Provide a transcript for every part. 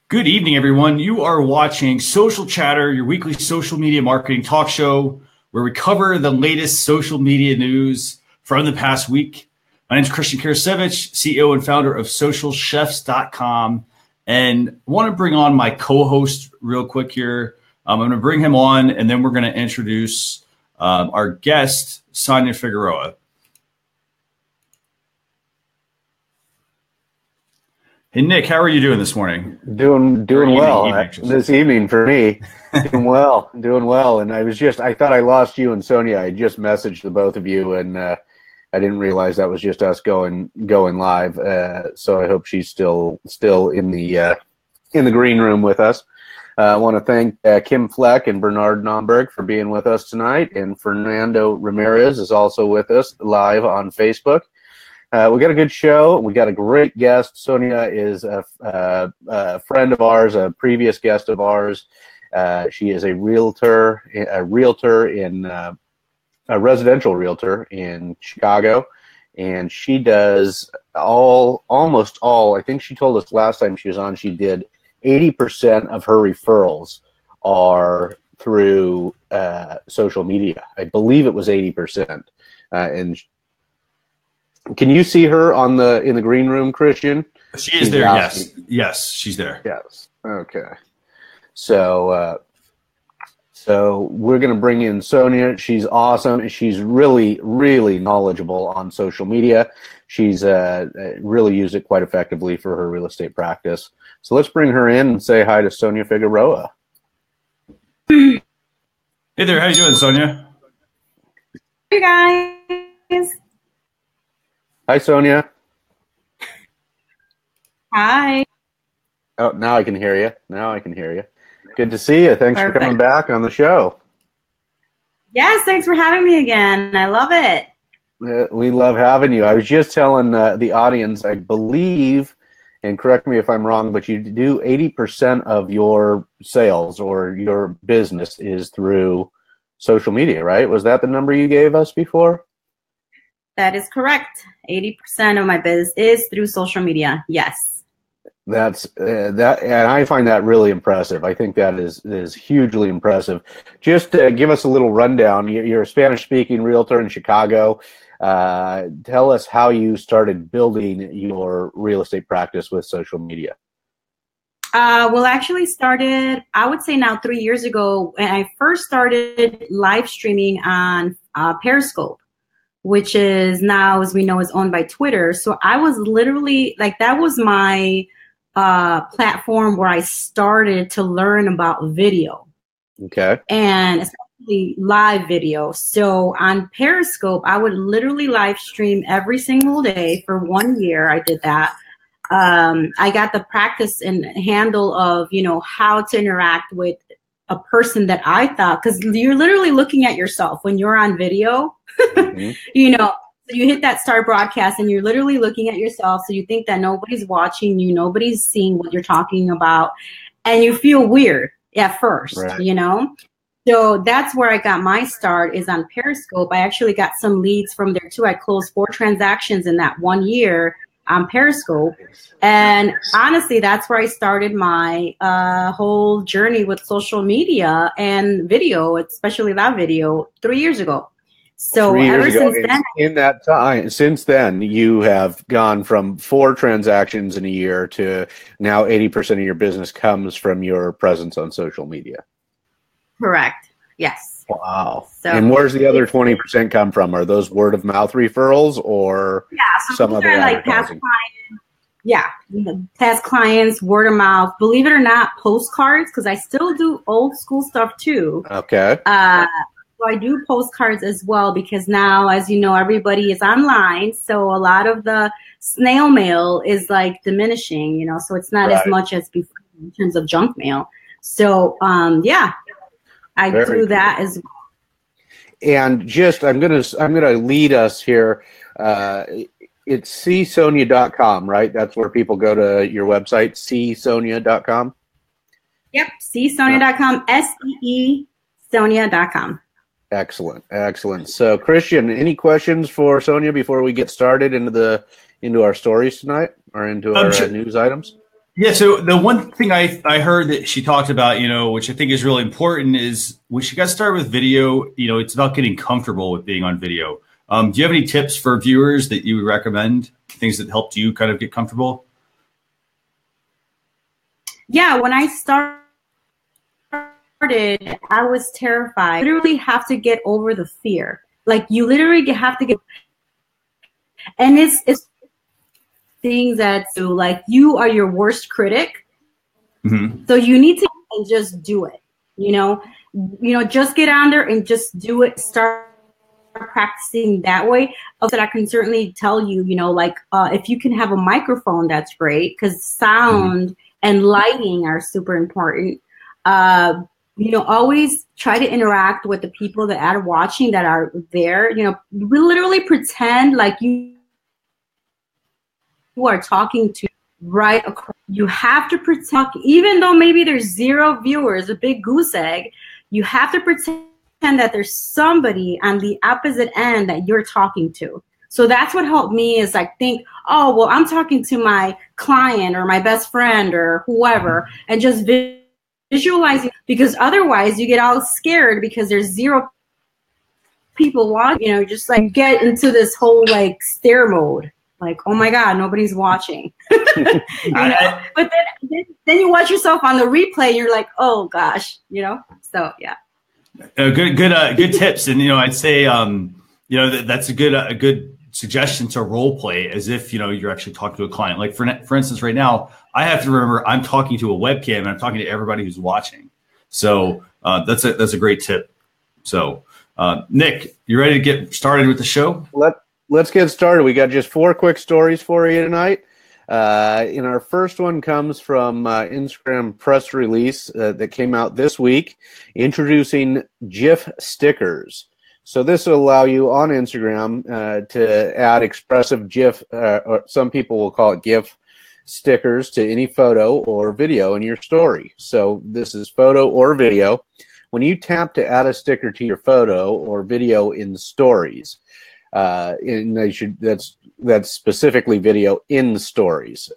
Good evening, everyone. You are watching Social Chatter, your weekly social media marketing talk show, where we cover the latest social media news from the past week. My name is Christian Karasevich, CEO and founder of SocialChefs.com. And I want to bring on my co-host real quick here. I'm going to bring him on, and then we're going to introduce our guest, Sonia Figueroa. Hey, Nick, how are you doing this morning? Doing well. This evening for me. Doing well. And I thought I lost you and Sonia. I just messaged the both of you, and I didn't realize that was just us going live. So I hope she's still in the green room with us. I want to thank Kim Fleck and Bernard Nomberg for being with us tonight, and Fernando Ramirez is also with us live on Facebook. We got a good show. We got a great guest. Sonia is a friend of ours, a previous guest of ours. She is a residential realtor in Chicago, and she does almost all. I think she told us last time she was on, she did 80% of her referrals are through social media. I believe it was 80%, and can you see her in the green room, Christian? She is there. Yes, she's there. Yes. Okay. So we're going to bring in Sonia. She's awesome. She's really, really knowledgeable on social media. She's really used it quite effectively for her real estate practice. So let's bring her in and say hi to Sonia Figueroa. Hey there. How you doing, Sonia? Hey, guys. Hi, Sonia. Hi. Oh, now I can hear you. Good to see you. Thanks for coming back on the show. Yes, thanks for having me again. I love it. We love having you. I was just telling the audience, I believe, and correct me if I'm wrong, but you do 80% of your sales or your business is through social media, right? Was that the number you gave us before? That is correct. 80% of my business is through social media. Yes. That's and I find that really impressive. I think that is hugely impressive. Just give us a little rundown. You're a Spanish-speaking realtor in Chicago. Tell us how you started building your real estate practice with social media. Well, actually started, I would say now 3 years ago, when I first started live streaming on Periscope, which is now, as we know, is owned by Twitter. So I was literally that was my platform where I started to learn about video. Okay. And especially live video. So on Periscope, I would literally live stream every single day for 1 year. I did that. I got the practice and handle of, how to interact with a person that I thought, because you're literally looking at yourself when you're on video. Mm-hmm. So you hit that start broadcast and you're literally looking at yourself. So you think that nobody's watching you, nobody's seeing what you're talking about, and you feel weird at first, right. So that's where I got my start, is on Periscope. I actually got some leads from there too. I closed 4 transactions in that 1 year on Periscope. And honestly, that's where I started my whole journey with social media and video, especially that video, 3 years ago. So ever since then, since then, you have gone from 4 transactions in a year to now 80% of your business comes from your presence on social media. Correct. Yes. Wow. So, and where's the other 20% come from? Are those word of mouth referrals or some other advertising? Past clients, word of mouth. Believe it or not, postcards, because I still do old school stuff too. Okay. So I do postcards as well, because now, as you know, everybody is online. So a lot of the snail mail is diminishing, so it's not as much as before in terms of junk mail. So, I do that as well. And just, I'm gonna lead us here. It's csonia.com, right? That's where people go to your website, csonia.com. Yep, csonia.com, SEE-Sonia.com. Excellent. So, Christian, any questions for Sonia before we get started into our stories tonight or into our news items? Yeah, so the one thing I heard that she talked about, which I think is really important, is when she got started with video, it's about getting comfortable with being on video. Do you have any tips for viewers that you would recommend, things that helped you kind of get comfortable? Yeah, when I started, I was terrified. You literally have to get over the fear. Like, you literally have to get, and it's things that do, like, you are your worst critic. Mm-hmm. So you need to just do it, just get on there and just do it. Start practicing that way. That I can certainly tell you, if you can have a microphone, that's great, because sound and lighting are super important. Always try to interact with the people that are watching, that are there. We literally pretend like you are talking to right across. You have to pretend, even though maybe there's 0 viewers, a big goose egg, you have to pretend that there's somebody on the opposite end that you're talking to. So that's what helped me, is like, think, oh, well, I'm talking to my client or my best friend or whoever, and just visualizing, because otherwise you get all scared because there's 0 people watching, just like get into this whole like stare mode. Like, oh my God, nobody's watching. But then you watch yourself on the replay and you're like, oh gosh, so yeah. Good tips. And, I'd say, that's a good suggestion to role play as if, you're actually talking to a client. Like for instance, right now, I have to remember I'm talking to a webcam and I'm talking to everybody who's watching. So that's a great tip. So Nick, you ready to get started with the show? Let's get started. We got just 4 quick stories for you tonight. Our first one comes from Instagram press release that came out this week, introducing GIF stickers. So this will allow you on Instagram to add expressive GIF, or some people will call it GIF stickers, to any photo or video in your story. So this is photo or video. When you tap to add a sticker to your photo or video in stories, that's specifically video in the stories,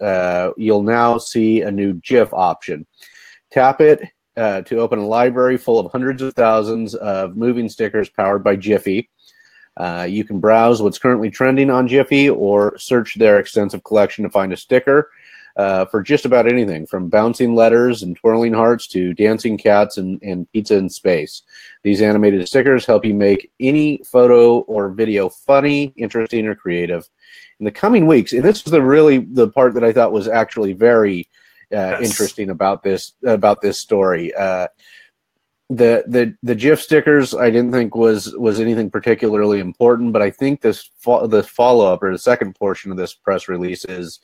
you'll now see a new GIF option. Tap it to open a library full of hundreds of thousands of moving stickers powered by Jiffy. You can browse what's currently trending on Jiffy or search their extensive collection to find a sticker for just about anything, from bouncing letters and twirling hearts to dancing cats and pizza in space. These animated stickers help you make any photo or video funny, interesting, or creative. In the coming weeks, and this is the part that I thought was actually very interesting about this story. The GIF stickers I didn't think was anything particularly important, but I think the follow-up, or the second portion of this press release, is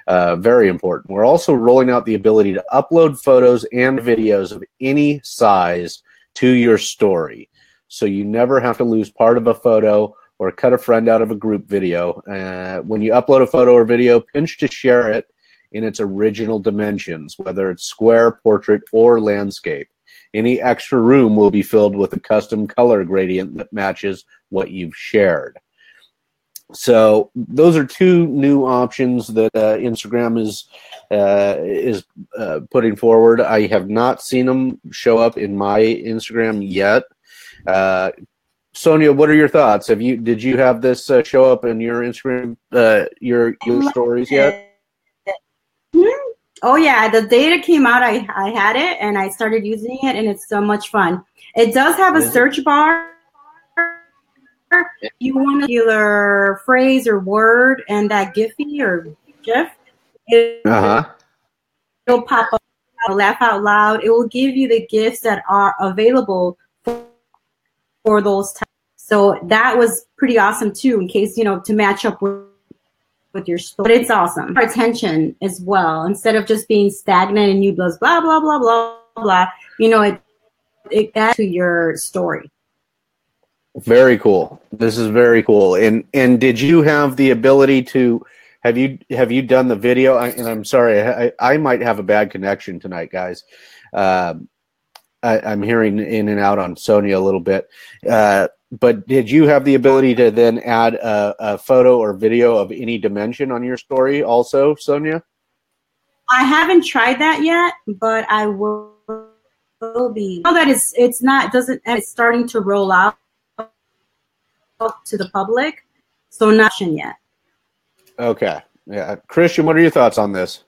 very important. We're also rolling out the ability to upload photos and videos of any size to your story, so you never have to lose part of a photo or cut a friend out of a group video. When you upload a photo or video, pinch to share it in its original dimensions, whether it's square, portrait, or landscape. Any extra room will be filled with a custom color gradient that matches what you've shared. So those are 2 new options that Instagram is putting forward. I have not seen them show up in my Instagram yet. Sonia, what are your thoughts? Did you have this show up in your Instagram, your stories yet? Oh yeah, the data came out. I had it and I started using it, and it's so much fun. It does have a search bar. You want a particular phrase or word, and that Giphy or GIF, it'll pop up. Laugh out loud. It will give you the GIFs that are available for those types. So that was pretty awesome too, in case, to match up with your story. But it's awesome. For attention as well, instead of just being stagnant and you blah blah blah blah blah blah. It adds to your story. Very cool. This is very cool. And did you have the ability to have you done the video? And I'm sorry, I might have a bad connection tonight, guys. I'm hearing in and out on Sonia a little bit. But did you have the ability to then add a photo or video of any dimension on your story also, Sonia? I haven't tried that yet, but I will be. Now that it's starting to roll out to the public, so not yet. Okay. Yeah. Christian, what are your thoughts on this?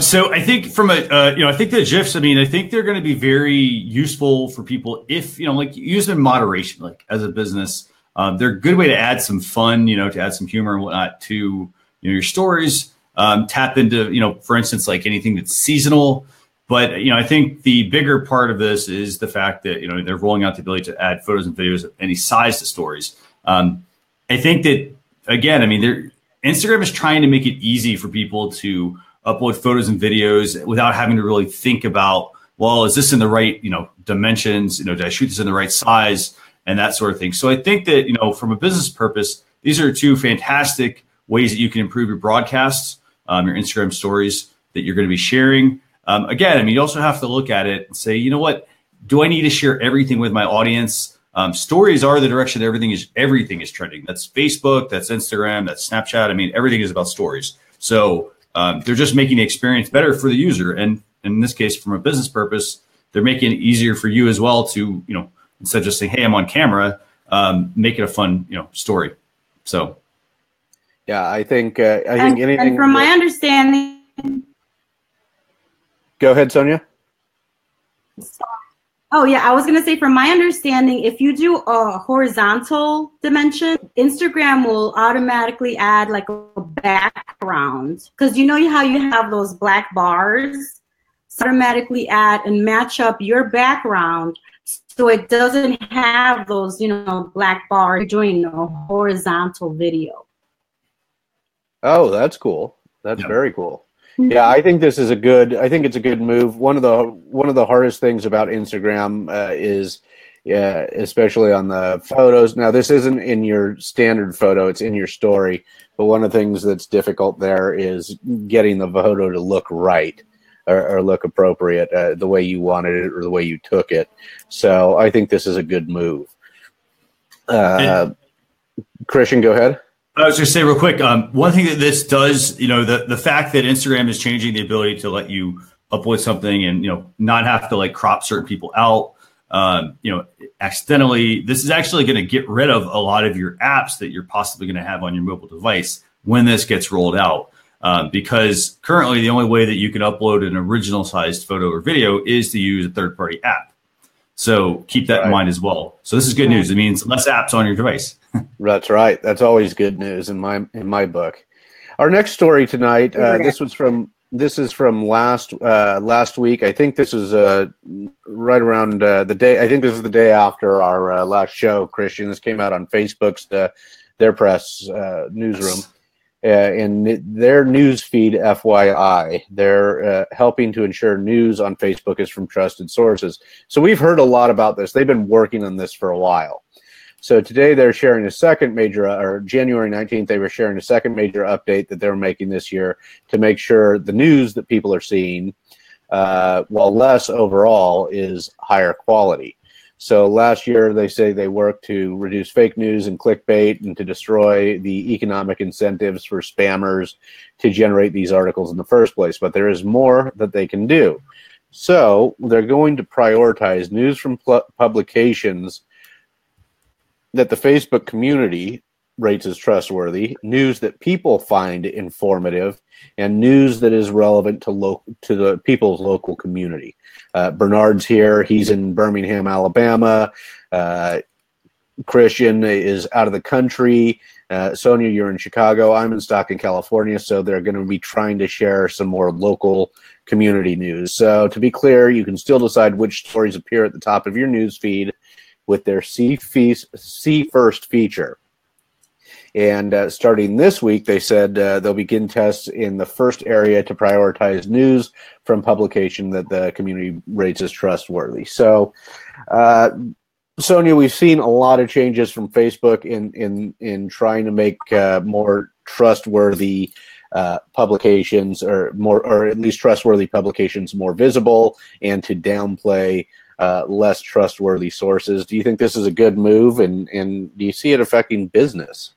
So I think from I think the GIFs, I think they're going to be very useful for people if, like use them in moderation, like as a business. They're a good way to add some fun, to add some humor and whatnot to, your stories. Tap into, for instance, like anything that's seasonal. But, I think the bigger part of this is the fact that, they're rolling out the ability to add photos and videos of any size to stories. I think that, again, Instagram is trying to make it easy for people to upload photos and videos without having to really think about, well, is this in the right, dimensions? Did I shoot this in the right size and that sort of thing? So I think that, from a business purpose, these are two fantastic ways that you can improve your broadcasts, your Instagram stories that you're going to be sharing. Again, you also have to look at it and say, what, do I need to share everything with my audience? Stories are the direction everything is trending. That's Facebook, that's Instagram, that's Snapchat. Everything is about stories. So they're just making the experience better for the user. And in this case, from a business purpose, they're making it easier for you as well to, instead of just saying, hey, I'm on camera, make it a fun, story. So. Yeah, I think anything. And from my understanding. Go ahead, Sonia. Oh, yeah. I was going to say, from my understanding, if you do a horizontal dimension, Instagram will automatically add like a background. Because how you have those black bars? So automatically add and match up your background so it doesn't have those, black bars. You're doing a horizontal video. Oh, that's cool. That's very cool. Yeah, I think it's a good move. One of the hardest things about Instagram is, especially on the photos. Now, this isn't in your standard photo; it's in your story. But one of the things that's difficult there is getting the photo to look right or look appropriate, the way you wanted it or the way you took it. So I think this is a good move. Christian, go ahead. I was going to say real quick, one thing that this does, the fact that Instagram is changing the ability to let you upload something and, not have to like crop certain people out, accidentally, this is actually going to get rid of a lot of your apps that you're possibly going to have on your mobile device when this gets rolled out. Because currently the only way that you can upload an original sized photo or video is to use a third-party app. So keep that in mind as well. So this is good news. It means less apps on your device. That's right. That's always good news in my book. Our next story tonight. This is from last week. I think this is right around the day. I think this is the day after our last show. Christian, this came out on Facebook's their press newsroom. In their news feed, FYI, they're helping to ensure news on Facebook is from trusted sources. So we've heard a lot about this. They've been working on this for a while. So today they're sharing a second major, or January 19th, they were sharing a second major update that they're making this year to make sure the news that people are seeing, while less overall, is higher quality. So last year, they say they worked to reduce fake news and clickbait and to destroy the economic incentives for spammers to generate these articles in the first place. But there is more that they can do. So they're going to prioritize news from publications that the Facebook community rates as trustworthy, news that people find informative, and news that is relevant to the people's local community. Bernard's here. He's in Birmingham, Alabama. Christian is out of the country. Sonia, you're in Chicago. I'm in Stockton, California. So they're going to be trying to share some more local community news. So to be clear, you can still decide which stories appear at the top of your news feed with their See First feature. And starting this week, they said they'll begin tests in the first area to prioritize news from publication that the community rates as trustworthy. So, Sonia, we've seen a lot of changes from Facebook in trying to make more trustworthy publications, or at least trustworthy publications, more visible, and to downplay less trustworthy sources. Do you think this is a good move, and do you see it affecting business?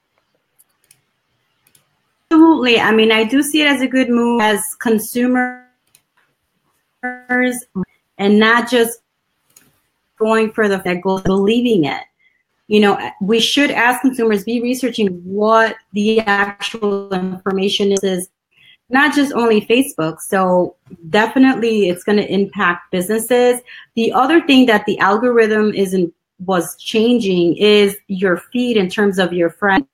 Absolutely. I mean, I do see it as a good move as consumers and not just going for the goal, believing it. You know, we should, as consumers, be researching what the actual information is, not just only Facebook. So definitely it's going to impact businesses. The other thing that the algorithm was changing is your feed in terms of your friends.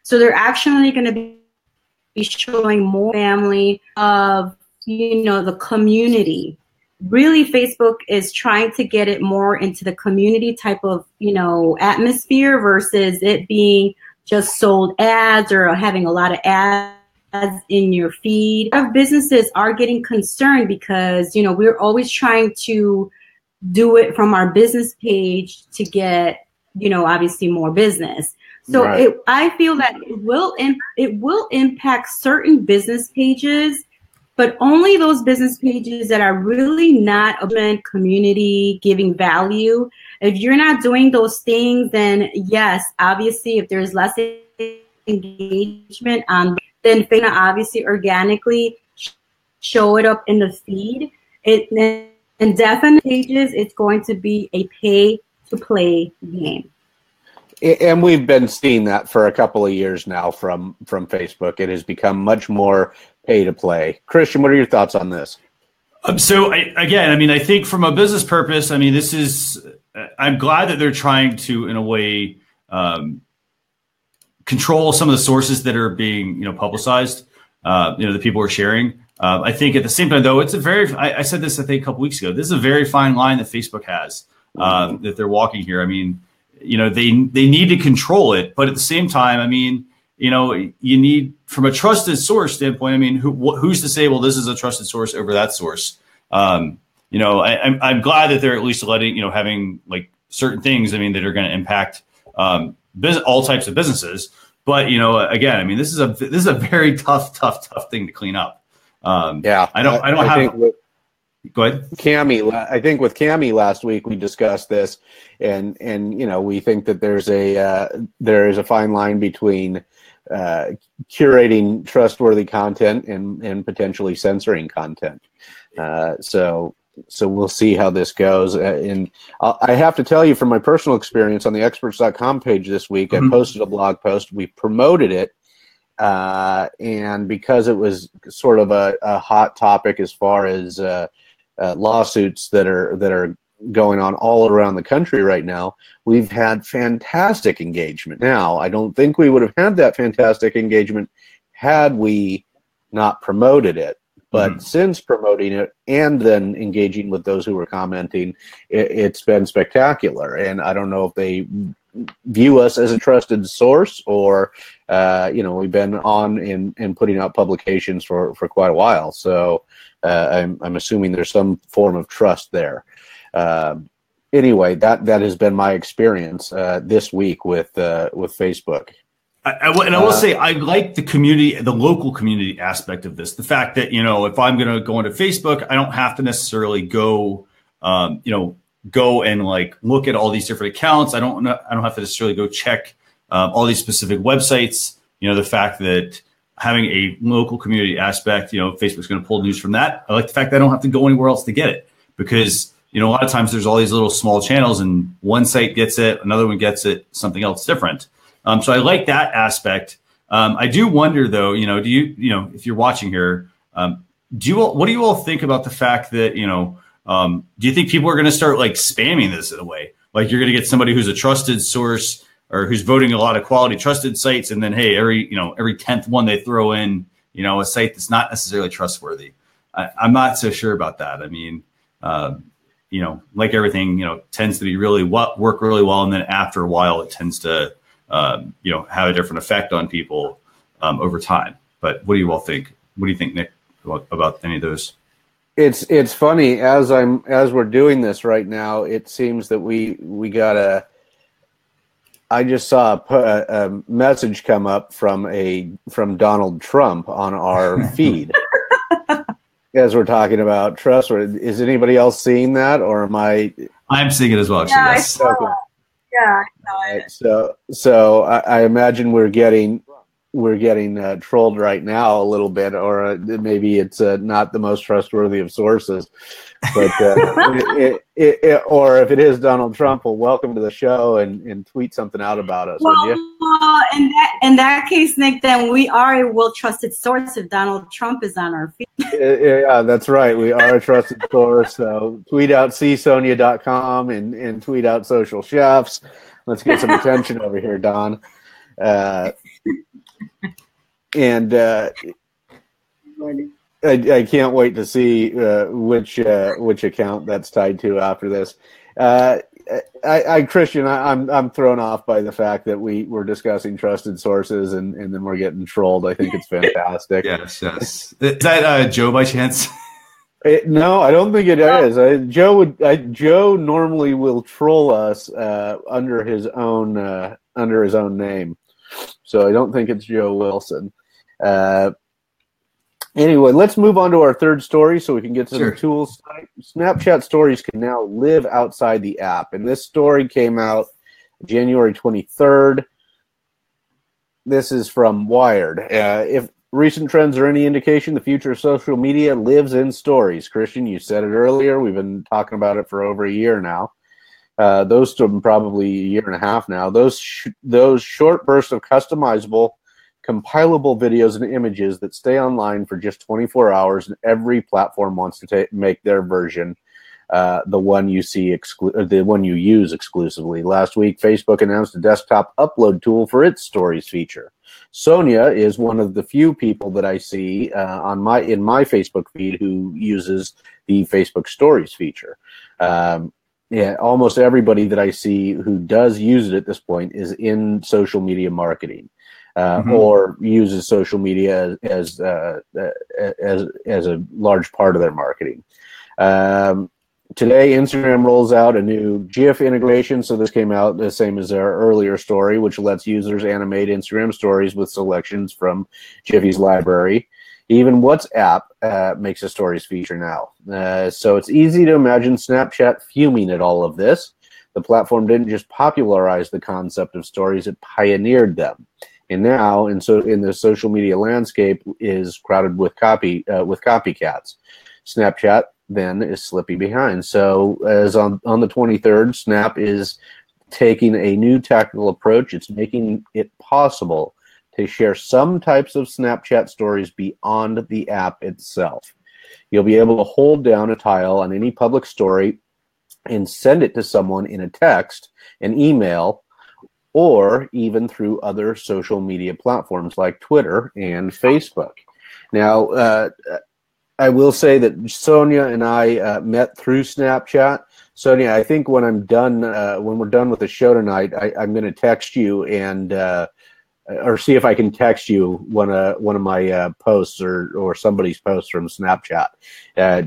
So they're actually going to be showing more family of, you know, the community. Really, Facebook is trying to get it more into the community type of, you know, atmosphere versus it being just sold ads or having a lot of ads in your feed. A lot of businesses are getting concerned because, you know, we're always trying to do it from our business page to get, you know, obviously more business. So right. I feel that it will impact certain business pages, but only those business pages that are really not a community giving value. If you're not doing those things, then yes, obviously, if there's less engagement on, then Facebook obviously organically show it up in the feed. In definite pages, it's going to be a pay-to-play game. And we've been seeing that for a couple of years now from Facebook. It has become much more pay-to-play. Christian, what are your thoughts on this? So I think from a business purpose, I mean, I'm glad that they're trying to, in a way, control some of the sources that are being, you know, publicized, that people are sharing. I think at the same time, though, it's I said this, I think, a couple weeks ago, this is a very fine line that Facebook has that they're walking here. I mean, you know, they need to control it, but at the same time, I mean, you know, you need, from a trusted source standpoint, I mean, who's to say, well, this is a trusted source over that source? You know, I'm glad that they're at least letting, you know, having like certain things, I mean, that are going to impact all types of businesses. But, you know, again, I mean, this is a very tough thing to clean up. Yeah, Go ahead. Cami, I think with Cami last week we discussed this, and you know, we think that there is a fine line between curating trustworthy content and potentially censoring content. So we'll see how this goes. And I have to tell you, from my personal experience on the experts.com page this week, I posted a blog post. We promoted it. And because it was sort of a hot topic as far as lawsuits that are going on all around the country right now, we've had fantastic engagement. Now, I don't think we would have had that fantastic engagement had we not promoted it. But since promoting it and then engaging with those who were commenting, it's been spectacular. And I don't know if they view us as a trusted source or, you know, we've been on and putting out publications for quite a while. So I'm assuming there's some form of trust there. Anyway, that has been my experience this week with Facebook. I will say I like the community, the local community aspect of this. The fact that, you know, if I'm going to go into Facebook, I don't have to necessarily go, go and like look at all these different accounts. I don't have to necessarily go check all these specific websites. You know, the fact that having a local community aspect, you know, Facebook's going to pull news from that. I like the fact that I don't have to go anywhere else to get it, because, you know, a lot of times there's all these little small channels and one site gets it, another one gets it, something else different. So I like that aspect. I do wonder, though, you know, if you're watching here, what do you all think about the fact that, you know, do you think people are going to start like spamming this in a way? Like you're going to get somebody who's a trusted source or who's voting a lot of quality trusted sites, and then, hey, every 10th one they throw in, you know, a site that's not necessarily trustworthy. I'm not so sure about that. I mean, you know, like everything, you know, tends to be work really well, and then after a while, it tends to you know, have a different effect on people over time. But what do you all think? What do you think, Nick, about any of those? It's funny, as we're doing this right now, it seems that we got I just saw a message come up from Donald Trump on our feed as we're talking about trust. Is anybody else seeing that, or am I? I'm seeing it as well. Actually, yeah, yes. I saw that. Yeah, I saw it. So I imagine we're getting we're getting trolled right now a little bit, or maybe it's not the most trustworthy of sources. But or if it is Donald Trump, well, welcome to the show and tweet something out about us. Well, in that case, Nick, then we are a well-trusted source if Donald Trump is on our feed. Yeah, that's right. We are a trusted source. So tweet out csonia.com and tweet out Social Chefs. Let's get some attention over here, Don. And I can't wait to see which account that's tied to after this. Christian, I'm thrown off by the fact that we're discussing trusted sources and then we're getting trolled. I think it's fantastic. Yes. Is that Joe by chance? No, I don't think it is. Joe normally will troll us under his own name, so I don't think it's Joe Wilson. Anyway, let's move on to our third story so we can get to the tools. Snapchat stories can now live outside the app. And this story came out January 23rd. This is from Wired. If recent trends are any indication, the future of social media lives in stories. Christian, you said it earlier. We've been talking about it for over a year now. Those probably a year and a half now. Those short bursts of customizable, compilable videos and images that stay online for just 24 hours, and every platform wants to make their version the one you see the one you use exclusively. Last week, Facebook announced a desktop upload tool for its stories feature. Sonia is one of the few people that I see in my Facebook feed who uses the Facebook stories feature. Yeah, almost everybody that I see who does use it at this point is in social media marketing. Or uses social media as a large part of their marketing. Today, Instagram rolls out a new GIF integration. So this came out the same as our earlier story, which lets users animate Instagram stories with selections from Giphy's library. Even WhatsApp makes a stories feature now. So it's easy to imagine Snapchat fuming at all of this. The platform didn't just popularize the concept of stories, it pioneered them. And now, in the social media landscape, is crowded with copycats. Snapchat then is slipping behind. So, as on the 23rd, Snap is taking a new tactical approach. It's making it possible to share some types of Snapchat stories beyond the app itself. You'll be able to hold down a tile on any public story and send it to someone in a text, an email, or even through other social media platforms like Twitter and Facebook. Now, I will say that Sonia and I met through Snapchat. Sonia, I think when we're done with the show tonight, I'm going to text you and or see if I can text you one of my posts or somebody's posts from Snapchat,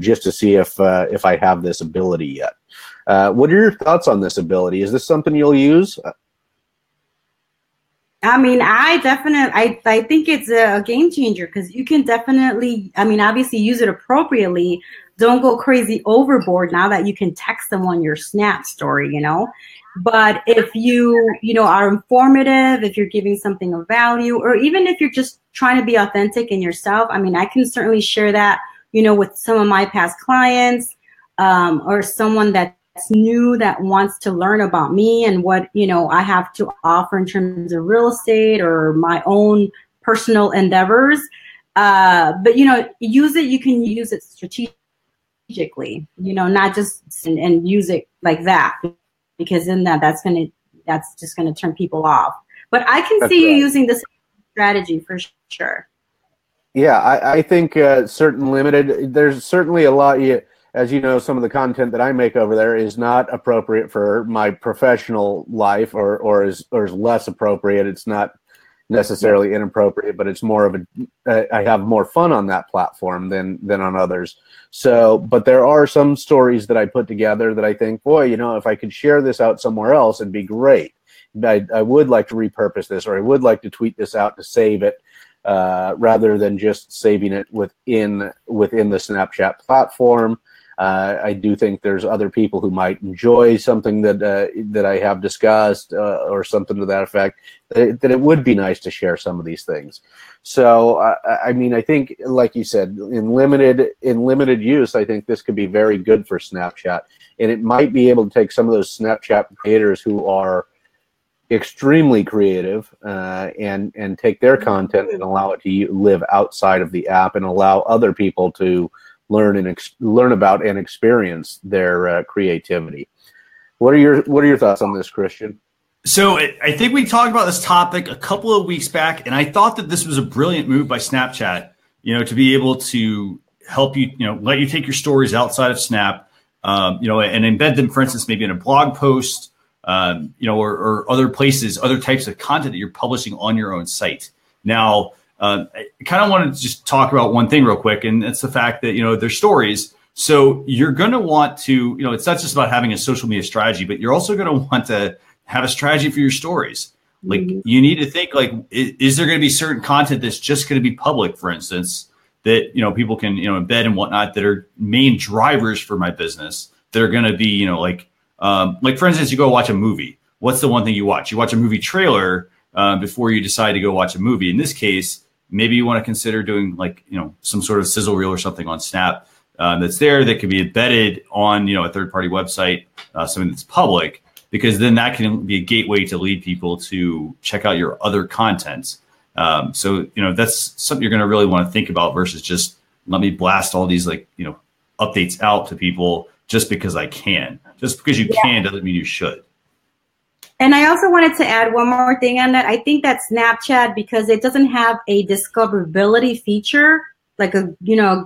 just to see if I have this ability yet. What are your thoughts on this ability? Is this something you'll use? I mean, I think it's a game changer because you can definitely, obviously use it appropriately. Don't go crazy overboard now that you can text someone your Snap story, But if you are informative, if you're giving something of value, or even if you're just trying to be authentic in yourself, I can certainly share that, with some of my past clients, or someone that's new that wants to learn about me and what I have to offer in terms of real estate or my own personal endeavors. But use it. You can use it strategically. Not just and use it like that, because in that's just gonna turn people off. But I can see you using this strategy for sure. Yeah, I think there's certainly a lot. As you know, some of the content that I make over there is not appropriate for my professional life, or is less appropriate. It's not necessarily inappropriate, but it's more of I have more fun on that platform than on others. So, but there are some stories that I put together that I think, boy, if I could share this out somewhere else, it'd be great. I would like to repurpose this, or I would like to tweet this out to save it, rather than just saving it within the Snapchat platform. I do think there's other people who might enjoy something that I have discussed or something to that effect, that it would be nice to share some of these things. So, I mean, I think, like you said, in limited use, I think this could be very good for Snapchat. And it might be able to take some of those Snapchat creators who are extremely creative and take their content and allow it to live outside of the app and allow other people to learn about and experience their creativity. What are your thoughts on this, Christian? So I think we talked about this topic a couple of weeks back, and I thought that this was a brilliant move by Snapchat, to be able to help you, let you take your stories outside of Snap, and embed them, for instance, maybe in a blog post, or other places, other types of content that you're publishing on your own site. Now, I kind of wanted to just talk about one thing real quick, and that's the fact that, they're stories. So you're going to want to, it's not just about having a social media strategy, but you're also going to want to have a strategy for your stories. Like you need to think like, is there going to be certain content that's just going to be public, for instance, that, people can, embed and whatnot that are main drivers for my business that are going to be, like for instance, you go watch a movie. What's the one thing you watch? You watch a movie trailer before you decide to go watch a movie. In this case, maybe you want to consider doing like, some sort of sizzle reel or something on Snap that's there that can be embedded on, a third-party website, something that's public, because then that can be a gateway to lead people to check out your other content. So, that's something you're going to really want to think about versus just let me blast all these updates out to people just because I can. Just because you can doesn't mean you should. And I also wanted to add one more thing on that. I think that Snapchat, because it doesn't have a discoverability feature, like a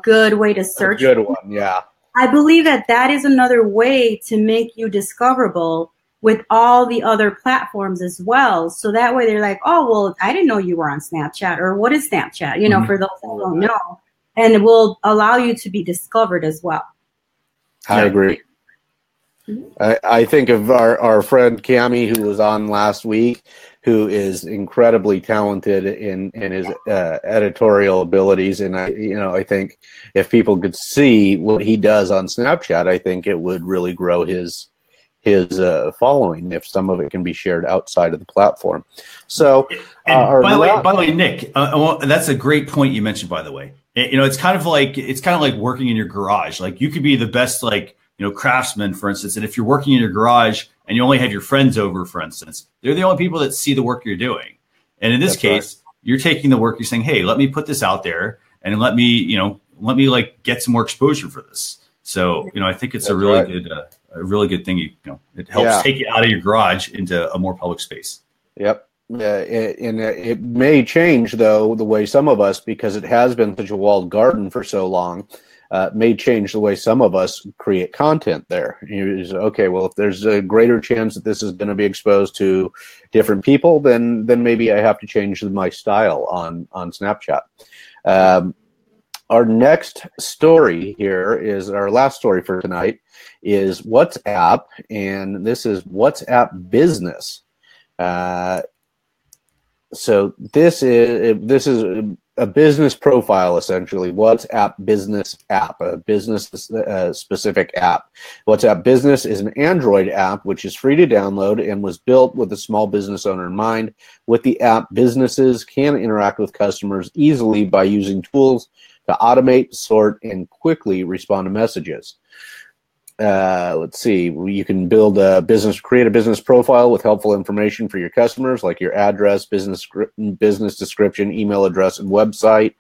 good way to search. A good one, yeah. I believe that is another way to make you discoverable with all the other platforms as well. So that way they're like, oh, well, I didn't know you were on Snapchat, or what is Snapchat? For those who don't know, and it will allow you to be discovered as well. I agree. I think of our friend Cami, who was on last week, who is incredibly talented in his editorial abilities, and I think if people could see what he does on Snapchat, I think it would really grow his following if some of it can be shared outside of the platform. So, by the way, Nick, that's a great point you mentioned. By the way, it's kind of like working in your garage. Like you could be the best craftsman, for instance, and if you're working in your garage and you only have your friends over, for instance, they're the only people that see the work you're doing. And in this case, you're taking the work, you're saying, hey, let me put this out there and let me get some more exposure for this. So, I think it's a really good thing. It helps take it out of your garage into a more public space. Yep. And it may change, though, the way some of us, because it has been such a walled garden for so long, may change the way some of us create content there. You say, okay, well, if there's a greater chance that this is going to be exposed to different people, then maybe I have to change my style on Snapchat. Our next story here is our last story for tonight is WhatsApp, and this is WhatsApp Business. So this is a business profile, essentially. WhatsApp Business app, a business specific app. WhatsApp Business is an Android app which is free to download and was built with a small business owner in mind. With the app, businesses can interact with customers easily by using tools to automate, sort, and quickly respond to messages. Let's see. You can create a business profile with helpful information for your customers, like your address, business description, email address, and website.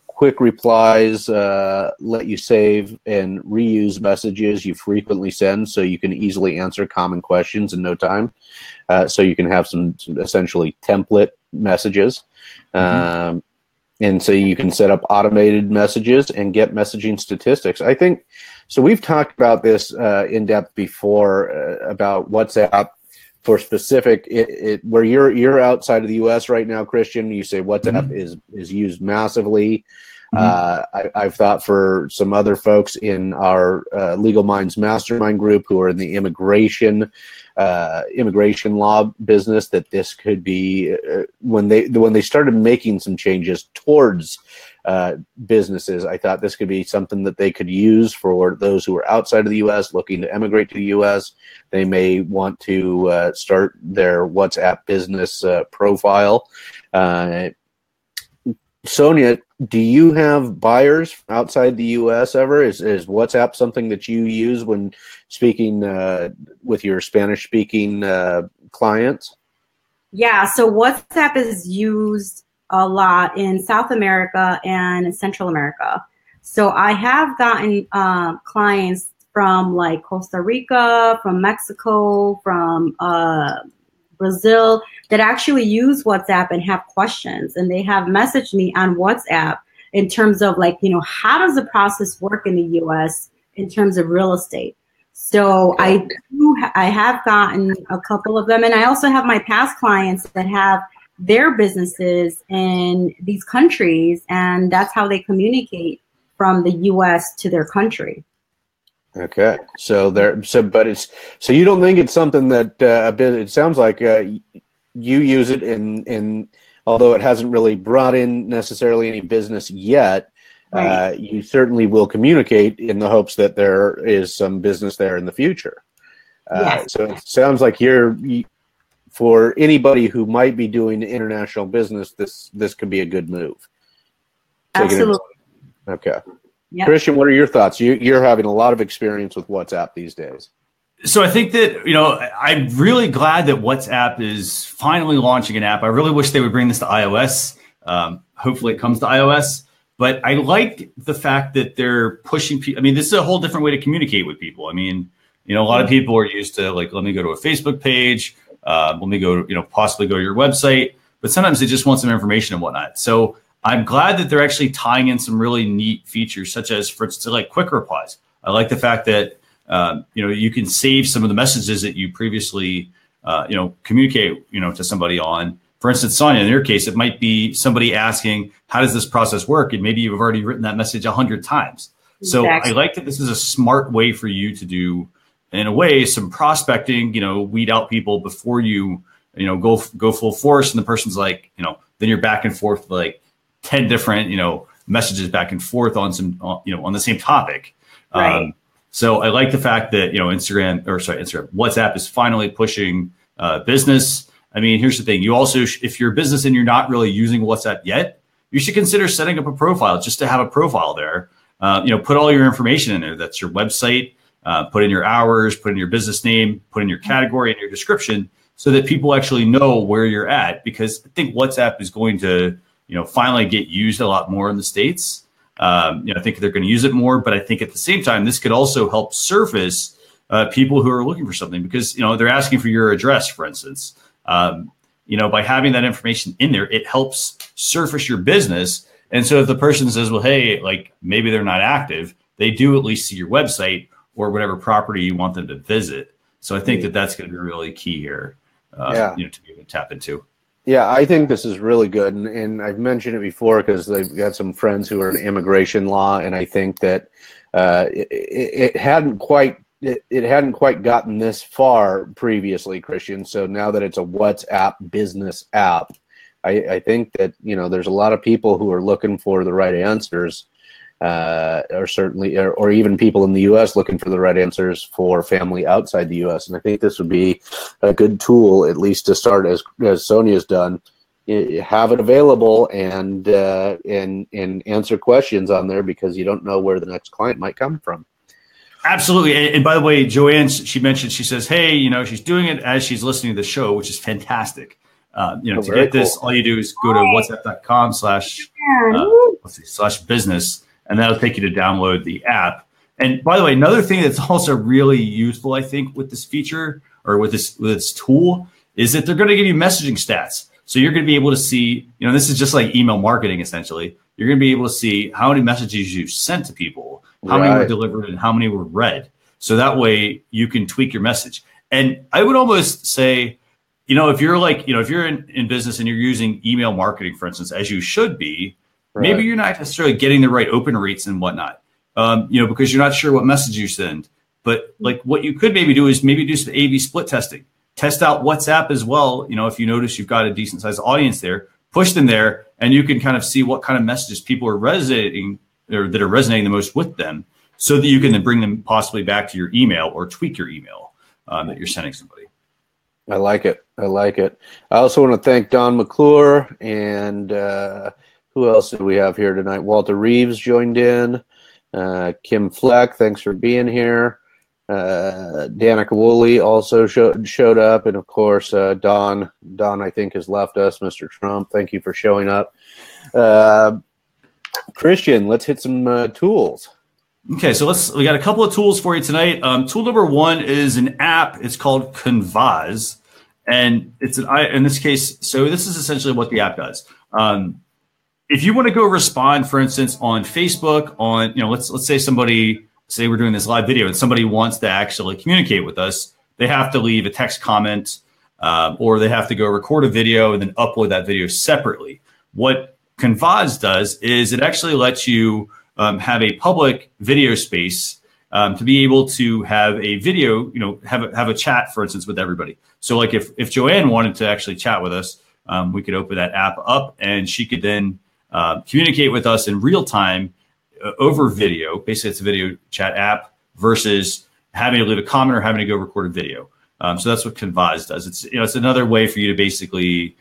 Quick replies let you save and reuse messages you frequently send, so you can easily answer common questions in no time. So you can have some essentially template messages. And so you can set up automated messages and get messaging statistics. I think, so we've talked about this in depth before about WhatsApp for specific, where you're outside of the US right now, Christian, you say WhatsApp is used massively. I've thought for some other folks in our Legal Minds Mastermind group who are in the immigration law business that this could be when they started making some changes towards businesses. I thought this could be something that they could use for those who are outside of the U.S. looking to emigrate to the U.S. They may want to start their WhatsApp business profile. Sonia, do you have buyers outside the U.S. ever? Is WhatsApp something that you use when speaking with your Spanish-speaking clients? Yeah, so WhatsApp is used a lot in South America and in Central America. So I have gotten clients from like Costa Rica, from Mexico, from Brazil that actually use WhatsApp and have questions, and they have messaged me on WhatsApp in terms of like, how does the process work in the U.S. in terms of real estate? So I have gotten a couple of them, and I also have my past clients that have their businesses in these countries, and that's how they communicate from the U.S. to their country. Okay, so you don't think it's something that it sounds like you use it in although it hasn't really brought in necessarily any business yet. Right. You certainly will communicate in the hopes that there is some business there in the future. Yes. So it sounds like for anybody who might be doing international business, this could be a good move. Absolutely. Okay. Yep. Christian, what are your thoughts? You're having a lot of experience with WhatsApp these days. So I think that, I'm really glad that WhatsApp is finally launching an app. I really wish they would bring this to iOS. Hopefully it comes to iOS. But I like the fact that they're pushing people. I mean, this is a whole different way to communicate with people. I mean, a lot of people are used to like, let me go to a Facebook page. Let me go, possibly go to your website. But sometimes they just want some information and whatnot. So I'm glad that they're actually tying in some really neat features, such as, for instance, like quick replies. I like the fact that, you can save some of the messages that you previously, communicate, to somebody on. For instance, Sonia, in your case, it might be somebody asking, how does this process work? And maybe you've already written that message 100 times. So exactly. I like that this is a smart way for you to do, in a way, some prospecting, weed out people before you, go full force. And the person's like, then you're back and forth like 10 different, messages back and forth on some, on the same topic. Right. So I like the fact that, WhatsApp is finally pushing business. I mean, here's the thing. You also, if you're a business and you're not really using WhatsApp yet, you should consider setting up a profile just to have a profile there. Put all your information in there. That's your website. Put in your hours, put in your business name, put in your category and your description so that people actually know where you're at. Because I think WhatsApp is going to, finally get used a lot more in the States. I think they're going to use it more. But I think at the same time, this could also help surface people who are looking for something because, they're asking for your address, for instance. By having that information in there, it helps surface your business. And so if the person says, well, hey, like maybe they're not active, they do at least see your website or whatever property you want them to visit. So I think that that's going to be really key here, to be able to tap into. Yeah, I think this is really good. And I've mentioned it before because I've got some friends who are in immigration law. And I think that it hadn't quite gotten this far previously, Christian. So now that it's a WhatsApp business app, I think that, there's a lot of people who are looking for the right answers, or even people in the U.S. looking for the right answers for family outside the U.S. And I think this would be a good tool, at least to start, as Sonia's done. You have it available and answer questions on there because you don't know where the next client might come from. Absolutely. And by the way, Joanne, she mentioned, she says, hey, she's doing it as she's listening to the show, which is fantastic. To get this, all you do is go to whatsapp.com/business, and that'll take you to download the app. And by the way, another thing that's also really useful, I think, with this feature or with this tool is that they're going to give you messaging stats. So you're going to be able to see, this is just like email marketing, essentially. You're going to be able to see how many messages you sent to people, how many were delivered, and how many were read. So that way you can tweak your message. And I would almost say, if you're like, if you're in business and you're using email marketing, for instance, as you should be, Maybe you're not necessarily getting the right open rates and whatnot, because you're not sure what message you send. But like what you could maybe do is maybe do some A/B split testing. Test out WhatsApp as well. If you notice you've got a decent sized audience there, push them there, and you can kind of see what kind of messages people are resonating or that are resonating the most with them, so that you can then bring them possibly back to your email or tweak your email that you're sending somebody. I like it. I also want to thank Don McClure and who else did we have here tonight? Walter Reeves joined in. Kim Fleck, thanks for being here. Danica Woolley also showed up, and of course Don I think has left us. Mr. Trump, thank you for showing up. Christian, let's hit some tools. Okay, so we got a couple of tools for you tonight. Tool number one is an app. It's called Convaz, and it's in this case. So this is essentially what the app does. If you want to go respond, for instance, on Facebook, on let's say we're doing this live video and somebody wants to actually communicate with us, they have to leave a text comment or they have to go record a video and then upload that video separately. What Convaz does is it actually lets you have a public video space to be able to have a video, have a chat, for instance, with everybody. So like if Joanne wanted to actually chat with us, we could open that app up and she could then communicate with us in real time over video. Basically, it's a video chat app versus having to leave a comment or having to go record a video. So that's what Convaz does. It's another way for you to basically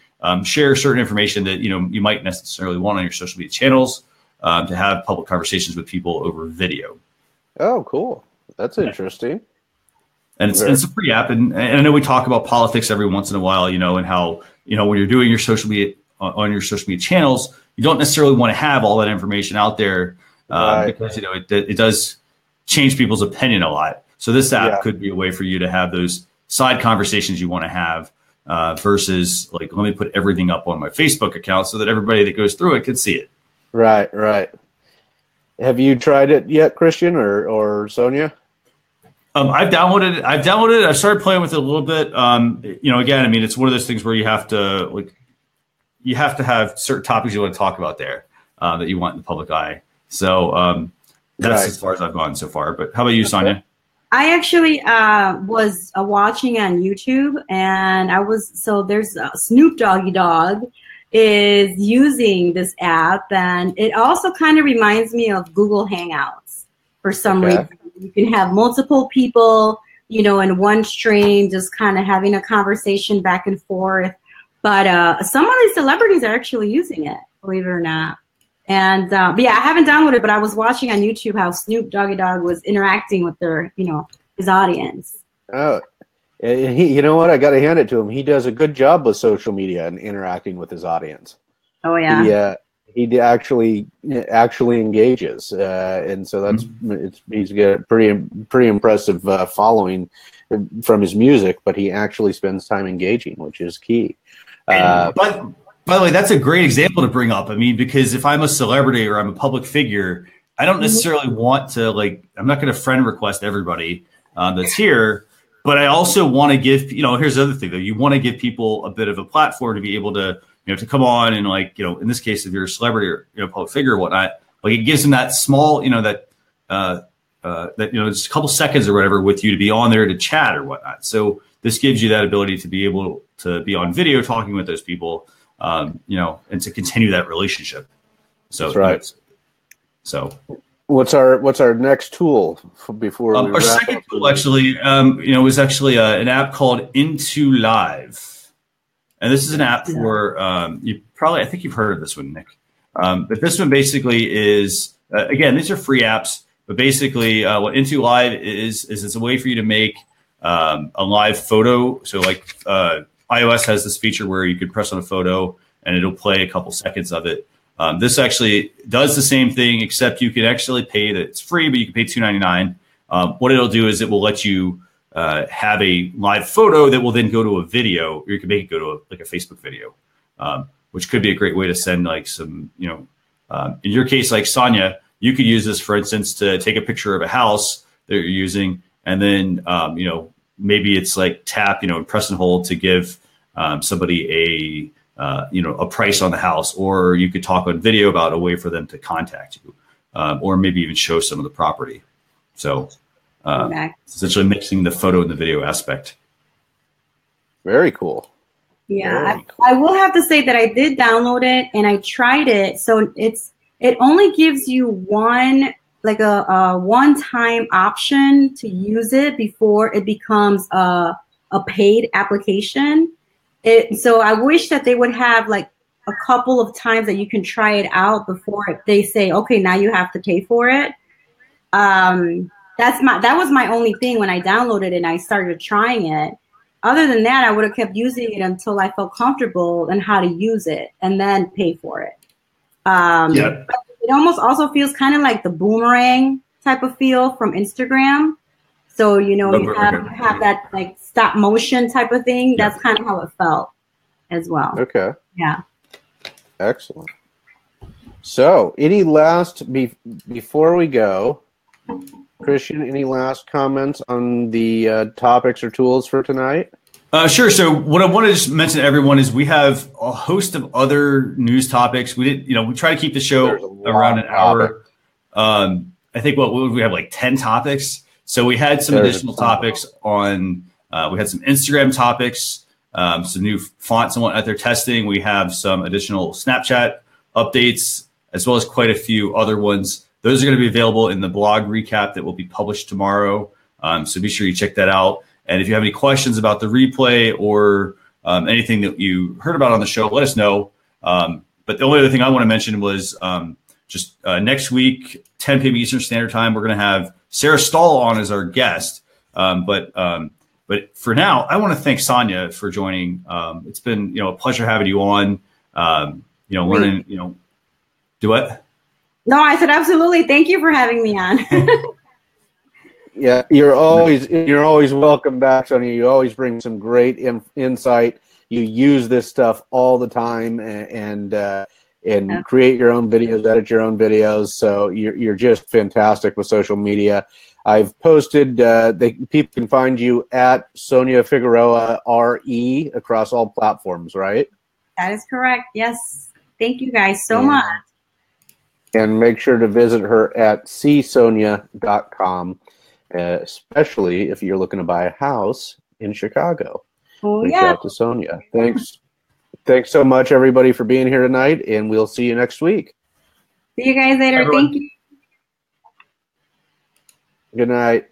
share certain information that you might necessarily want on your social media channels to have public conversations with people over video. Oh, cool! That's interesting. And it's a free app, and I know we talk about politics every once in a while, and how when you're doing your social media on your social media channels, you don't necessarily want to have all that information out there. Because it does change people's opinion a lot. So this app could be a way for you to have those side conversations you want to have versus like, let me put everything up on my Facebook account so that everybody that goes through it can see it. Right. Have you tried it yet, Christian or Sonia? I've downloaded it. I've started playing with it a little bit. Again, I mean, it's one of those things where you have to have certain topics you want to talk about there that you want in the public eye. So that's as far as I've gone so far. But how about you, Sonia? I actually was watching on YouTube, and there's Snoop Doggy Dogg is using this app, and it also kind of reminds me of Google Hangouts for some reason. You can have multiple people, in one stream, just kind of having a conversation back and forth. But some of these celebrities are actually using it, believe it or not. And I haven't downloaded, but I was watching on YouTube how Snoop Doggy Dogg was interacting with his audience. Oh, you know what? I got to hand it to him. He does a good job with social media and interacting with his audience. Oh yeah. He actually engages, and so he's got a pretty impressive following from his music. But he actually spends time engaging, which is key. By the way, that's a great example to bring up. I mean, because if I'm a celebrity or I'm a public figure, I don't necessarily want to I'm not going to friend request everybody that's here, but I also want to give, here's the other thing though. You want to give people a bit of a platform to be able to, to come on and in this case, if you're a celebrity or, public figure or whatnot, it gives them that small, just a couple seconds or whatever with you to be on there to chat or whatnot. So this gives you that ability to be able to be on video talking with those people. And to continue that relationship. So that's right. So what's our next tool before we our second tool actually, was actually an app called Into Live, and this is an app for I think you've heard of this one, Nick. But this one basically is again, these are free apps, but basically what Into Live is it's a way for you to make a live photo. So iOS has this feature where you could press on a photo and it'll play a couple seconds of it. This actually does the same thing, except you can actually pay that it's free, but you can pay $2.99. What it'll do is it will let you have a live photo that will then go to a video, or you can make it go to a Facebook video, which could be a great way to send some, in your case, like Sonia, you could use this, for instance, to take a picture of a house that you're using, and then, maybe it's tap, and press and hold to give somebody a price on the house, or you could talk on video about a way for them to contact you, or maybe even show some of the property. So essentially mixing the photo and the video aspect. Very cool. Yeah, I will have to say that I did download it and I tried it. So it only gives you one one-time option to use it before it becomes a paid application. So I wish that they would have like a couple of times that you can try it out before they say, okay, now you have to pay for it. That was my only thing when I downloaded it and I started trying it. Other than that, I would have kept using it until I felt comfortable in how to use it and then pay for it. It almost also feels kind of like the boomerang type of feel from Instagram. So, you have that like stop motion type of thing. Yeah. That's kind of how it felt as well. Okay. Yeah. Excellent. So any last, before we go, Christian, any last comments on the topics or tools for tonight? Sure. So what I want to just mention to everyone is we have a host of other news topics. We try to keep the show around an hour. I think we have like 10 topics. So we had some additional topics on, we had some Instagram topics, some new fonts and whatnot they're testing. We have some additional Snapchat updates, as well as quite a few other ones. Those are going to be available in the blog recap that will be published tomorrow. So be sure you check that out. And if you have any questions about the replay or anything that you heard about on the show, let us know. But the only other thing I want to mention was just next week, 10 p.m. Eastern Standard Time, we're going to have Sarah Stahl on as our guest. But for now, I want to thank Sonia for joining. It's been a pleasure having you on. Learning. Do what? No, I said absolutely. Thank you for having me on. Yeah, you're always welcome back, Sonia. You always bring some great insight. You use this stuff all the time and create your own videos, edit your own videos. So you're just fantastic with social media. I've posted. People can find you at Sonia Figueroa RE across all platforms, right? That is correct. Yes. Thank you guys so much. And make sure to visit her at csonia.com, especially if you're looking to buy a house in Chicago. Reach out to Sonia. Thanks so much, everybody, for being here tonight, and we'll see you next week. See you guys later. Thank you. Good night.